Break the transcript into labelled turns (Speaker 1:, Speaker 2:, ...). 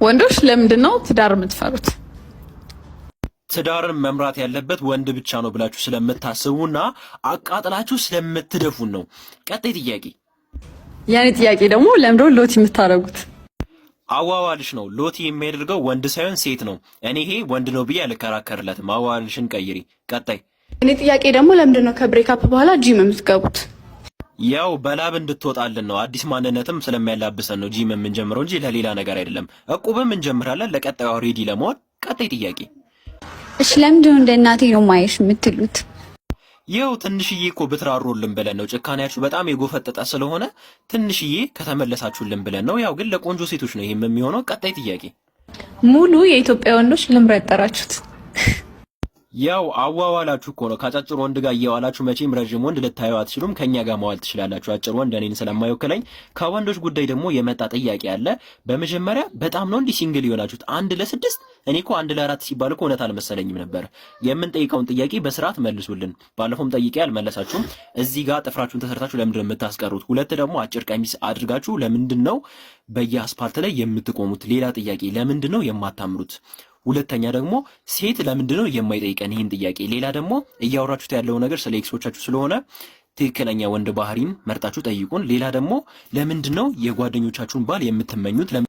Speaker 1: ወንዶች ለምንድነው ትዳር የምትፈሩት?
Speaker 2: ትዳርን መምራት ያለበት ወንድ ብቻ ነው ብላችሁ ስለምታስቡና አቃጥላችሁ ስለምትደፉን ነው። ቀጣይ ጥያቄ።
Speaker 1: ያኔ ጥያቄ ደግሞ ለምንድነው ሎቲ የምታረጉት?
Speaker 2: አዋዋልሽ ነው። ሎቲ የሚያደርገው ወንድ ሳይሆን ሴት ነው። እኔ ይሄ ወንድ ነው ብዬ አልከራከርለትም። አዋዋልሽን ቀይሪ። ቀጣይ።
Speaker 3: እኔ ጥያቄ ደግሞ ለምንድነው ከብሬክአፕ በኋላ ጂም የምትገቡት?
Speaker 2: ያው በላብ እንድትወጣልን ነው። አዲስ ማንነትም ስለሚያላብሰን ነው ጂም የምንጀምረው እንጂ ለሌላ ነገር አይደለም። እቁብም እንጀምራለን ለቀጣዩ ሬዲ ለመሆን። ቀጣይ ጥያቄ።
Speaker 4: እሺ ለምንድነው እንደ እናቴ ነው ማየሽ የምትሉት?
Speaker 2: ይኸው ትንሽዬ እኮ ብትራሩልን ብለን ነው። ጭካኔያችሁ በጣም የጎፈጠጠ ስለሆነ ትንሽዬ ከተመለሳችሁልን ብለን ነው። ያው ግን ለቆንጆ ሴቶች ነው ይሄም የሚሆነው። ቀጣይ ጥያቄ።
Speaker 3: ሙሉ የኢትዮጵያ ወንዶች ለምን ያጠራችሁት?
Speaker 2: ያው አዋዋላችሁ እኮ ነው። ከአጫጭር ወንድ ጋር እየዋላችሁ መቼም ረዥም ወንድ ልታዩ አትችሉም። ከኛ ጋር መዋል ትችላላችሁ። አጭር ወንድ እኔን ስለማይወክለኝ። ከወንዶች ጉዳይ ደግሞ የመጣ ጥያቄ አለ። በመጀመሪያ በጣም ነው እንዲህ ሲንግል የሆናችሁት 1 ለ6? እኔ እኮ 1 ለ4 ሲባል እኮ እውነት አልመሰለኝም ነበር። የምንጠይቀውን ጥያቄ በስርዓት መልሱልን። ባለፈውም ጠይቄ አልመለሳችሁም። እዚህ ጋር ጥፍራችሁን ተሰርታችሁ ለምንድን ነው የምታስቀሩት? ሁለት ደግሞ አጭር ቀሚስ አድርጋችሁ ለምንድን ነው በየአስፓልት ላይ የምትቆሙት? ሌላ ጥያቄ፣ ለምንድን ነው የማታምሩት? ሁለተኛ ደግሞ ሴት ለምንድን ነው የማይጠይቀን ይህን ጥያቄ? ሌላ ደግሞ እያወራችሁት ያለው ነገር ስለ ኤክሶቻችሁ ስለሆነ ትክክለኛ ወንድ ባህሪን መርጣችሁ ጠይቁን። ሌላ ደግሞ ለምንድን ነው የጓደኞቻችሁን ባል የምትመኙት?